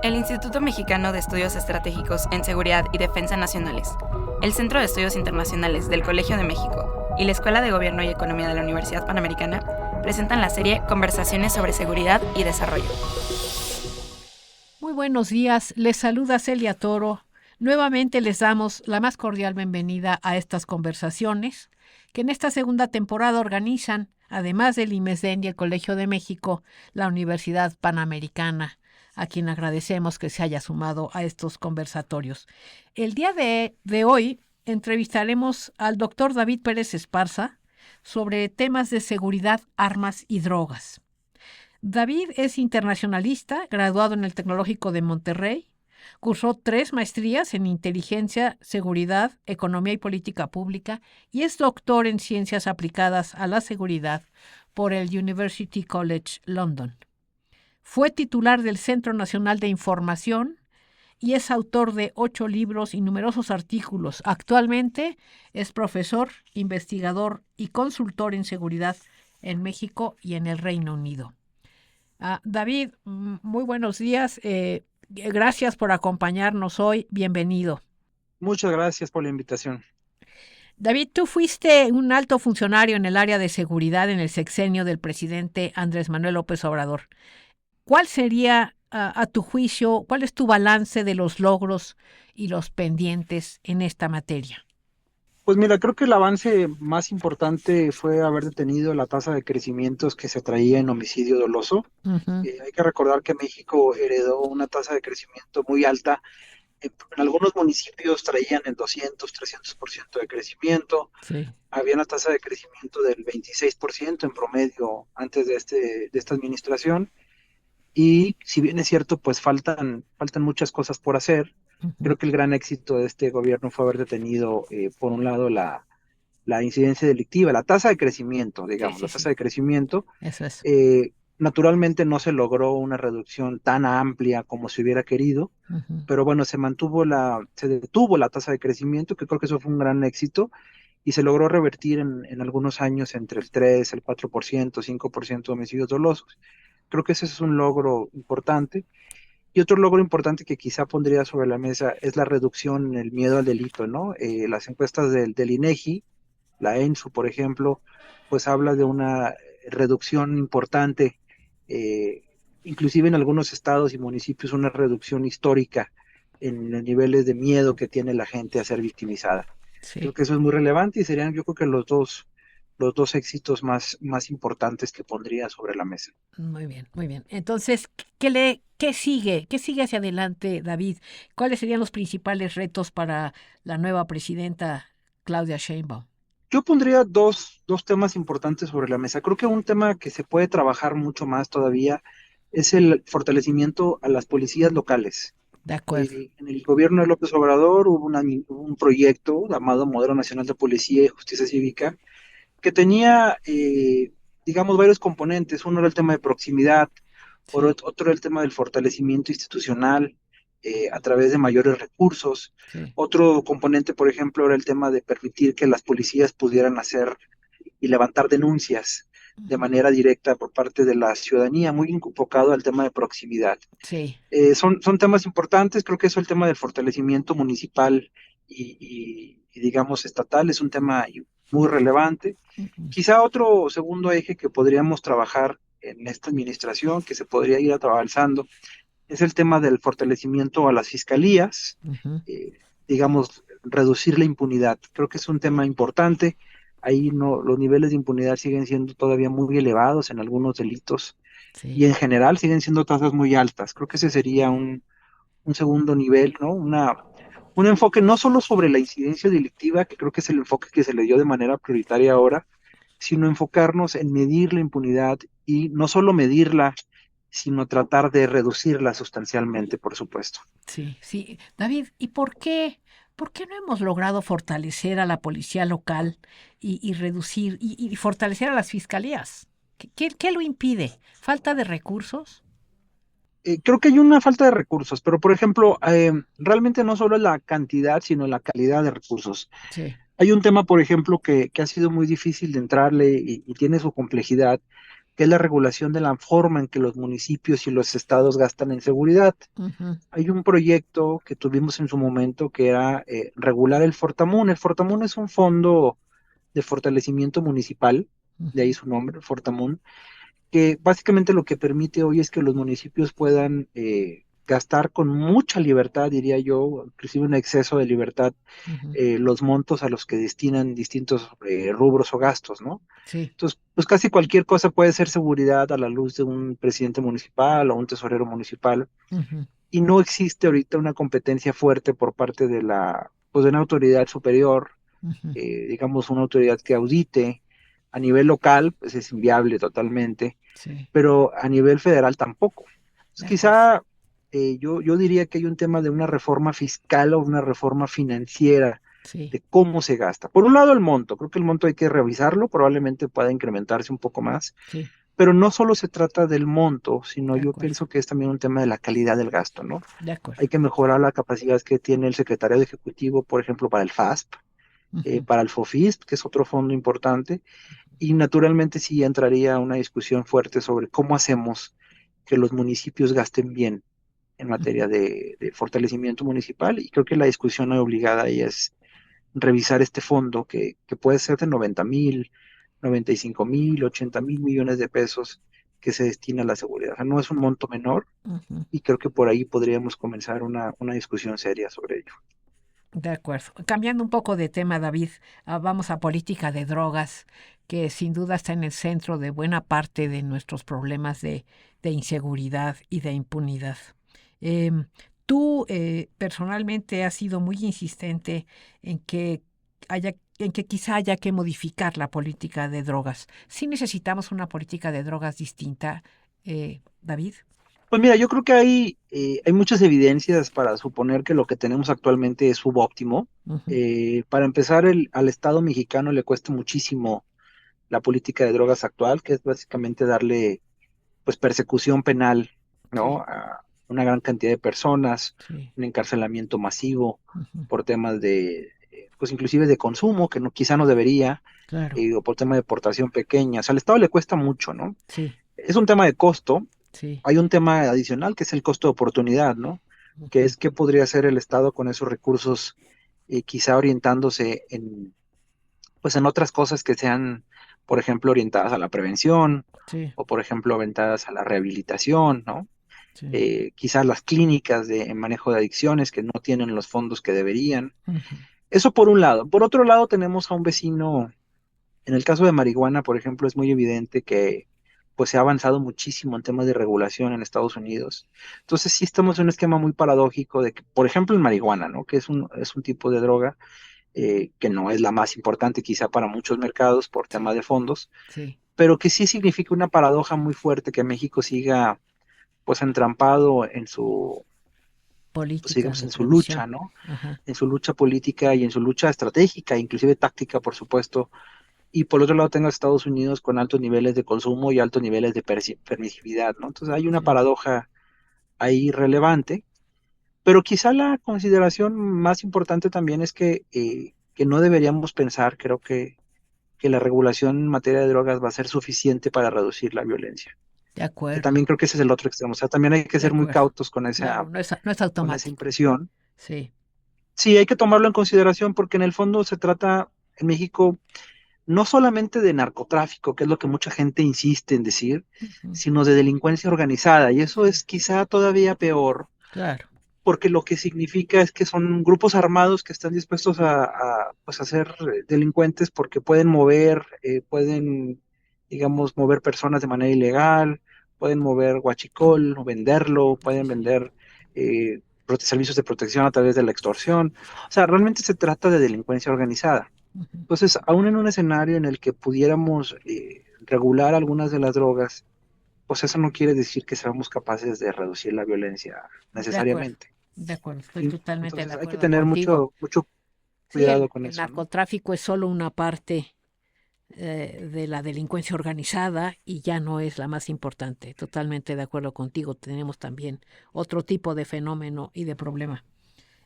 El Instituto Mexicano de Estudios Estratégicos en Seguridad y Defensa Nacionales, el Centro de Estudios Internacionales del Colegio de México y la Escuela de Gobierno y Economía de la Universidad Panamericana presentan la serie Conversaciones sobre Seguridad y Desarrollo. Muy buenos días, les saluda Celia Toro. Nuevamente les damos la más cordial bienvenida a estas conversaciones que en esta segunda temporada organizan, además del IMESDEN y el Colegio de México, la Universidad Panamericana, a quien agradecemos que se haya sumado a estos conversatorios. El día de hoy entrevistaremos al doctor David Pérez Esparza sobre temas de seguridad, armas y drogas. David es internacionalista, graduado en el Tecnológico de Monterrey, cursó 3 maestrías en Inteligencia, Seguridad, Economía y Política Pública y es doctor en Ciencias Aplicadas a la Seguridad por el University College London. Fue titular del Centro Nacional de Información y es autor de 8 libros y numerosos artículos. Actualmente es profesor, investigador y consultor en seguridad en México y en el Reino Unido. David, muy buenos días. Gracias por acompañarnos hoy. Bienvenido. Muchas gracias por la invitación. David, tú fuiste un alto funcionario en el área de seguridad en el sexenio del presidente Andrés Manuel López Obrador. ¿Cuál sería, a tu juicio, cuál es tu balance de los logros y los pendientes en esta materia? Pues mira, creo que el avance más importante fue haber detenido la tasa de crecimientos que se traía en homicidio doloso. Uh-huh. Hay que recordar que México heredó una tasa de crecimiento muy alta. En algunos municipios traían el 200, 300% de crecimiento. Sí. Había una tasa de crecimiento del 26% en promedio antes de esta administración. Y si bien es cierto, pues faltan muchas cosas por hacer. Creo que el gran éxito de este gobierno fue haber detenido, por un lado, la incidencia delictiva, la tasa de crecimiento, digamos, la tasa de crecimiento. Eso es. Naturalmente no se logró una reducción tan amplia como se hubiera querido, pero bueno, se detuvo la tasa de crecimiento, que creo que eso fue un gran éxito, y se logró revertir en algunos años entre el 3, el 4%, 5% de homicidios dolosos. Creo que ese es un logro importante. Y otro logro importante que quizá pondría sobre la mesa es la reducción en el miedo al delito, ¿no? Las encuestas del INEGI, la ENSU, por ejemplo, pues habla de una reducción importante, inclusive en algunos estados y municipios, una reducción histórica en los niveles de miedo que tiene la gente a ser victimizada. Sí. Creo que eso es muy relevante y serían, yo creo que los dos éxitos más importantes que pondría sobre la mesa. Muy bien, muy bien. Entonces, ¿qué sigue? ¿Qué sigue hacia adelante, David? ¿Cuáles serían los principales retos para la nueva presidenta Claudia Sheinbaum? Yo pondría dos temas importantes sobre la mesa. Creo que un tema que se puede trabajar mucho más todavía es el fortalecimiento a las policías locales. De acuerdo. En el gobierno de López Obrador hubo un proyecto llamado Modelo Nacional de Policía y Justicia Cívica que tenía, digamos, varios componentes. Uno era el tema de proximidad, Sí. otro era el tema del fortalecimiento institucional a través de mayores recursos. Sí. Otro componente, por ejemplo, era el tema de permitir que las policías pudieran hacer y levantar denuncias de manera directa por parte de la ciudadanía, muy enfocado al tema de proximidad. Sí. Son temas importantes. Creo que eso, el tema del fortalecimiento municipal y digamos estatal, es un tema muy relevante. Quizá otro segundo eje que podríamos trabajar en esta administración, que se podría ir avanzando, es el tema del fortalecimiento a las fiscalías, digamos, reducir la impunidad. Creo que es un tema importante. Ahí los niveles de impunidad siguen siendo todavía muy elevados en algunos delitos, y en general siguen siendo tasas muy altas. Creo que ese sería un segundo nivel, ¿no? Un enfoque no solo sobre la incidencia delictiva, que creo que es el enfoque que se le dio de manera prioritaria ahora, sino enfocarnos en medir la impunidad y no solo medirla, sino tratar de reducirla sustancialmente, por supuesto. Sí, sí. David, ¿y por qué no hemos logrado fortalecer a la policía local y reducir y fortalecer a las fiscalías? ¿Qué lo impide? ¿Falta de recursos? Creo que hay una falta de recursos, pero por ejemplo, realmente no solo es la cantidad, sino la calidad de recursos. Sí. Hay un tema, por ejemplo, que ha sido muy difícil de entrarle y tiene su complejidad, que es la regulación de la forma en que los municipios y los estados gastan en seguridad. Ujú, Hay un proyecto que tuvimos en su momento que era regular el Fortamun. El Fortamun es un fondo de fortalecimiento municipal, de ahí ujú, su nombre, Fortamun, que básicamente lo que permite hoy es que los municipios puedan gastar con mucha libertad, diría yo, inclusive un exceso de libertad, ujú. los montos a los que destinan distintos rubros o gastos, ¿no? Sí. Entonces, pues casi cualquier cosa puede ser seguridad a la luz de un presidente municipal o un tesorero municipal, Ujú, y no existe ahorita una competencia fuerte por parte de pues de una autoridad superior, ujú. digamos una autoridad que audite. A nivel local, pues es inviable totalmente, Sí, pero a nivel federal tampoco. Entonces, de acuerdo. quizá yo diría que hay un tema de una reforma fiscal o una reforma financiera Sí, de cómo se gasta. Por un lado, el monto. Creo que el monto hay que revisarlo, probablemente pueda incrementarse un poco más, sí, pero no solo se trata del monto, sino de yo acuerdo. pienso que es también un tema de la calidad del gasto, ¿no? De acuerdo. Hay que mejorar la capacidad que tiene el secretario ejecutivo, por ejemplo, para el FASP, Ujú, para el FOFISP, que es otro fondo importante, y naturalmente sí entraría una discusión fuerte sobre cómo hacemos que los municipios gasten bien en ujú, materia de fortalecimiento municipal, y creo que la discusión obligada ahí es revisar este fondo que puede ser de 90,000, 95,000, 80,000 millones de pesos que se destina a la seguridad. O sea, no es un monto menor, ujú. y creo que por ahí podríamos comenzar una discusión seria sobre ello. De acuerdo. Cambiando un poco de tema, David, vamos a política de drogas, que sin duda está en el centro de buena parte de nuestros problemas de inseguridad y de impunidad. Em, Tú personalmente has sido muy insistente en que en que quizá haya que modificar la política de drogas. Sí necesitamos una política de drogas distinta, David. Pues mira, yo creo que hay muchas evidencias para suponer que lo que tenemos actualmente es subóptimo. Ujú, Para empezar, al Estado mexicano le cuesta muchísimo la política de drogas actual, que es básicamente darle pues persecución penal, ¿no? sí, A una gran cantidad de personas, sí. un encarcelamiento masivo Ujú, por temas pues inclusive de consumo, que no, quizá no debería, claro, o por tema de portación pequeña. O sea, al Estado le cuesta mucho, ¿no? sí, Es un tema de costo. sí. Hay un tema adicional que es el costo de oportunidad, ¿no? Que Ujú, es qué podría hacer el Estado con esos recursos, quizá orientándose pues en otras cosas que sean, por ejemplo, orientadas a la prevención, sí, o por ejemplo orientadas a la rehabilitación, ¿no? sí. Quizás las clínicas de manejo de adicciones que no tienen los fondos que deberían. Ujú, Eso por un lado. Por otro lado, tenemos a un vecino, en el caso de marihuana, por ejemplo, es muy evidente que pues se ha avanzado muchísimo en temas de regulación en Estados Unidos. Entonces sí estamos en un esquema muy paradójico de que, por ejemplo, en marihuana, ¿no? Que es un tipo de droga que no es la más importante quizá para muchos mercados por tema sí, de fondos, sí. pero que sí significa una paradoja muy fuerte que México siga pues entrampado pues Políticas digamos, de en su prohibición. lucha, ¿no? Ajá, En su lucha política y en su lucha estratégica, inclusive táctica, por supuesto. Y por otro lado tengo a Estados Unidos con altos niveles de consumo y altos niveles de permisividad, ¿no? Entonces hay una sí. paradoja ahí relevante, pero quizá la consideración más importante también es que no deberíamos pensar, creo que la regulación en materia de drogas va a ser suficiente para reducir la violencia. De Que acuerdo, también creo que ese es el otro extremo. O sea, también hay que de ser muy acuerdo. cautos con Claro, no es con esa automático. impresión. Sí. Sí, hay que tomarlo en consideración porque en el fondo se trata en México no solamente de narcotráfico, que es lo que mucha gente insiste en decir, Ujú, sino de delincuencia organizada. Y eso sí, es quizá todavía peor, claro. porque lo que significa es que son grupos armados que están dispuestos pues, a ser delincuentes porque pueden pueden, digamos, mover personas de manera ilegal, pueden mover huachicol o venderlo, Sí, pueden sí. vender servicios de protección a través de la extorsión. O sea, realmente se trata de delincuencia organizada. Ujú, Entonces, aún en un escenario en el que pudiéramos regular algunas de las drogas, pues eso no quiere decir que seamos capaces de reducir la violencia necesariamente. de acuerdo, estoy ¿Sí? totalmente de Entonces hay que acuerdo tener contigo. mucho Sí, cuidado con el eso, ¿no? narcotráfico es solo una parte de la delincuencia organizada y ya no es la más importante. Totalmente de acuerdo contigo. Tenemos también otro tipo de fenómeno y de problema.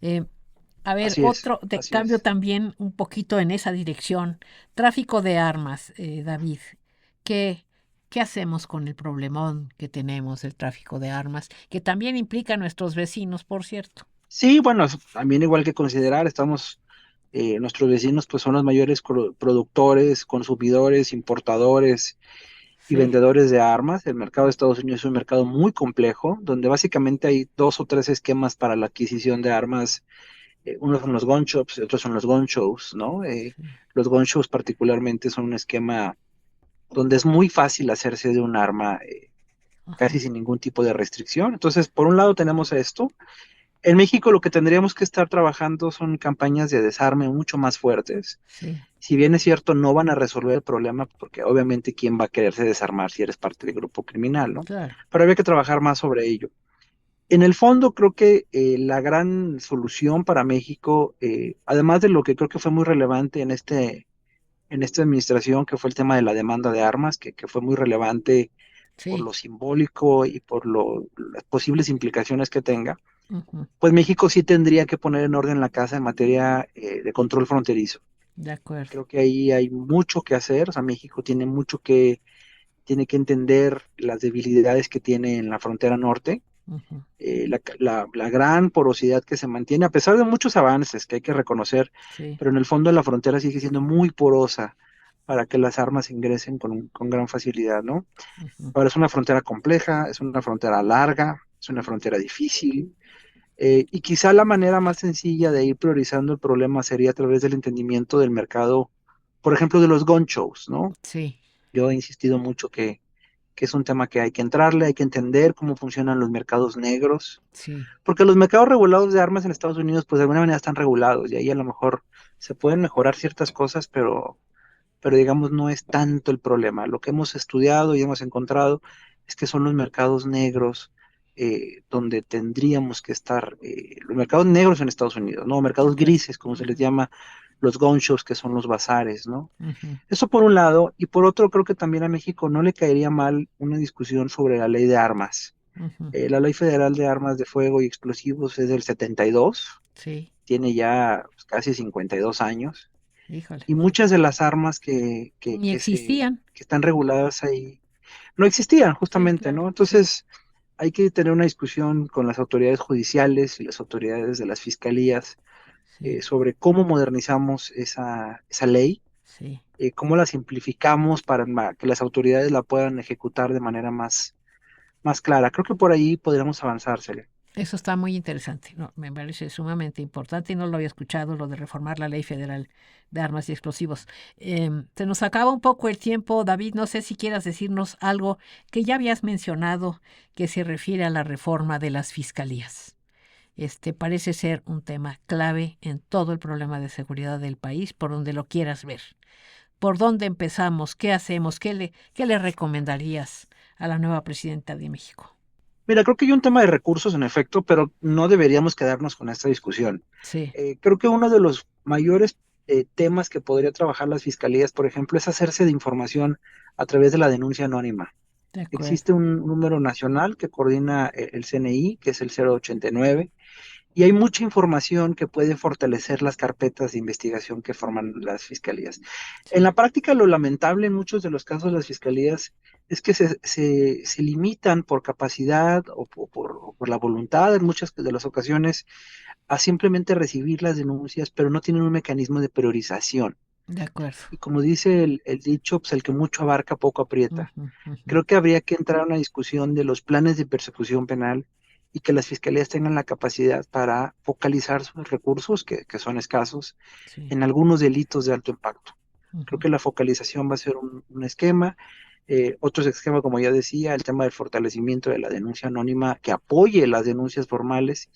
Eh, a ver, Así es, otro de así cambio es. también un poquito en esa dirección. Tráfico de armas, David. ¿Qué, ¿Qué hacemos con el problemón que tenemos del tráfico de armas, que también implica a nuestros vecinos, por cierto? Sí, bueno, también igual que considerar, nuestros vecinos pues son los mayores productores, consumidores, importadores y Sí, vendedores de armas. El mercado de Estados Unidos es un mercado muy complejo, donde básicamente hay dos o tres esquemas para la adquisición de armas. Unos son los gun shops y otros son los gun shows, ¿no? sí. Los gun shows particularmente son un esquema donde es muy fácil hacerse de un arma casi Ajá, sin ningún tipo de restricción. Entonces, por un lado tenemos esto. En México lo que tendríamos que estar trabajando son campañas de desarme mucho más fuertes. sí, Si bien es cierto, no van a resolver el problema, porque obviamente quién va a quererse desarmar si eres parte del grupo criminal, ¿no? claro. Pero había que trabajar más sobre ello. En el fondo, creo que la gran solución para México, además de lo que creo que fue muy relevante en esta administración, que fue el tema de la demanda de armas, que fue muy relevante por Sí. lo simbólico y por las posibles implicaciones que tenga, Ujú, pues México sí tendría que poner en orden la casa en materia de control fronterizo. de acuerdo. Creo que ahí hay mucho que hacer, o sea, México tiene que entender las debilidades que tiene en la frontera norte, Ujú, la gran porosidad que se mantiene, a pesar de muchos avances que hay que reconocer, sí. pero en el fondo la frontera sigue siendo muy porosa para que las armas ingresen con gran facilidad, ¿no? Ujú, Ahora es una frontera compleja, es una frontera larga, es una frontera difícil, y quizá la manera más sencilla de ir priorizando el problema sería a través del entendimiento del mercado, por ejemplo, de los gun shows, ¿no? sí, Yo he insistido mucho que es un tema que hay que entrarle, hay que entender cómo funcionan los mercados negros, sí. porque los mercados regulados de armas en Estados Unidos, pues de alguna manera están regulados, y ahí a lo mejor se pueden mejorar ciertas cosas, pero digamos no es tanto el problema. Lo que hemos estudiado y hemos encontrado es que son los mercados negros donde tendríamos que estar, los mercados negros en Estados Unidos, ¿no? De Mercados acuerdo. grises, como se les Ujú, llama, los gun shows, que son los bazares, ¿no? ujú, Eso por un lado, y por otro creo que también a México no le caería mal una discusión sobre la ley de armas. ujú, La Ley Federal de Armas de Fuego y Explosivos es del 72, sí, tiene ya pues, casi 52 años, híjole. y muchas de las armas Ni existían. que están reguladas ahí no existían Sí, justamente, claro, ¿no? sí. Entonces hay que tener una discusión con las autoridades judiciales y las autoridades de las fiscalías Sí, sobre cómo modernizamos esa ley, sí. cómo la simplificamos para que las autoridades la puedan ejecutar de manera más clara. Creo que por ahí podríamos avanzársele. Eso está muy interesante. No, me parece sumamente importante y no lo había escuchado, lo de reformar la Ley Federal de Armas y Explosivos. Se nos acaba un poco el tiempo, David. No sé si quieras decirnos algo que ya habías mencionado que se refiere a la reforma de las fiscalías. Parece ser un tema clave en todo el problema de seguridad del país, por donde lo quieras ver. ¿Por dónde empezamos? ¿Qué hacemos? ¿Qué le recomendarías a la nueva presidenta de México? Mira, creo que hay un tema de recursos en efecto, pero no deberíamos quedarnos con esta discusión. Sí, Creo que uno de los mayores temas que podría trabajar las fiscalías, por ejemplo, es hacerse de información a través de la denuncia anónima. de acuerdo. Existe un número nacional que coordina el CNI, que es el 089, y hay mucha información que puede fortalecer las carpetas de investigación que forman las fiscalías. En la Sí, práctica, lo lamentable en muchos de los casos de las fiscalías es que se limitan por capacidad o por la voluntad en muchas de las ocasiones a simplemente recibir las denuncias, pero no tienen un mecanismo de priorización. de acuerdo. Y como dice el dicho, pues el que mucho abarca, poco aprieta. Ujú, ujú. Creo que habría que entrar a una discusión de los planes de persecución penal y que las fiscalías tengan la capacidad para focalizar sus recursos, que son escasos, Sí. en algunos delitos de alto impacto. Creo Ujú, que la focalización va a ser un esquema. Otro esquema, como ya decía, el tema del fortalecimiento de la denuncia anónima que apoye las denuncias formales.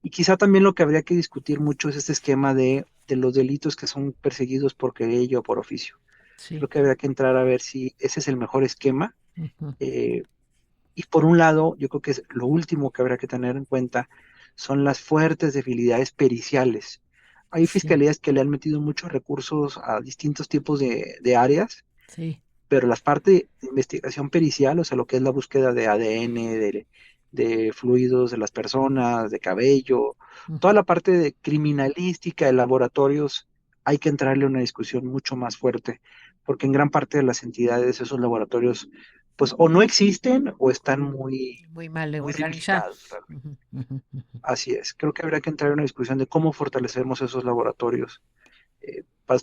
Y quizá también lo que habría que discutir mucho es este esquema de los delitos que son perseguidos por querella o por oficio. sí. Creo que habría que entrar a ver si ese es el mejor esquema. Ujú, eh, y por un lado, yo creo que es lo último que habrá que tener en cuenta son las fuertes debilidades periciales. Hay sí, fiscalías que le han metido muchos recursos a distintos tipos de áreas, sí. pero las partes de investigación pericial, o sea, lo que es la búsqueda de ADN, de fluidos de las personas, de cabello, toda Ujú, la parte de criminalística de laboratorios, hay que entrarle a una discusión mucho más fuerte, porque en gran parte de las entidades esos laboratorios pues o no existen o están muy, Muy mal muy debilitados organizados. realmente. Ujú, ujú, ujú. Así es. Creo que habría que entrar en una discusión de cómo fortalecemos esos laboratorios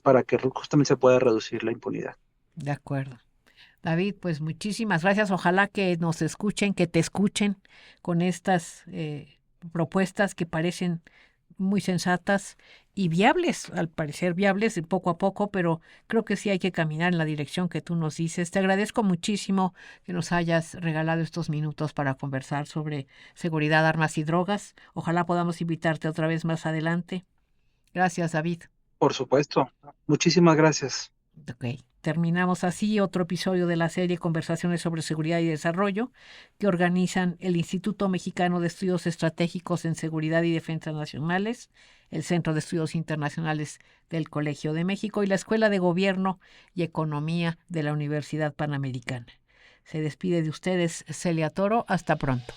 para que justamente se pueda reducir la impunidad. De acuerdo. David, pues muchísimas gracias. Ojalá que nos escuchen, que te escuchen con estas propuestas que parecen muy sensatas y viables, al parecer viables poco a poco, pero creo que sí hay que caminar en la dirección que tú nos dices. Te agradezco muchísimo que nos hayas regalado estos minutos para conversar sobre seguridad, armas y drogas. Ojalá podamos invitarte otra vez más adelante. Gracias, David. Por supuesto. Muchísimas gracias. Ok, terminamos así otro episodio de la serie Conversaciones sobre Seguridad y Desarrollo que organizan el Instituto Mexicano de Estudios Estratégicos en Seguridad y Defensa Nacionales, el Centro de Estudios Internacionales del Colegio de México y la Escuela de Gobierno y Economía de la Universidad Panamericana. Se despide de ustedes Celia Toro. Hasta pronto.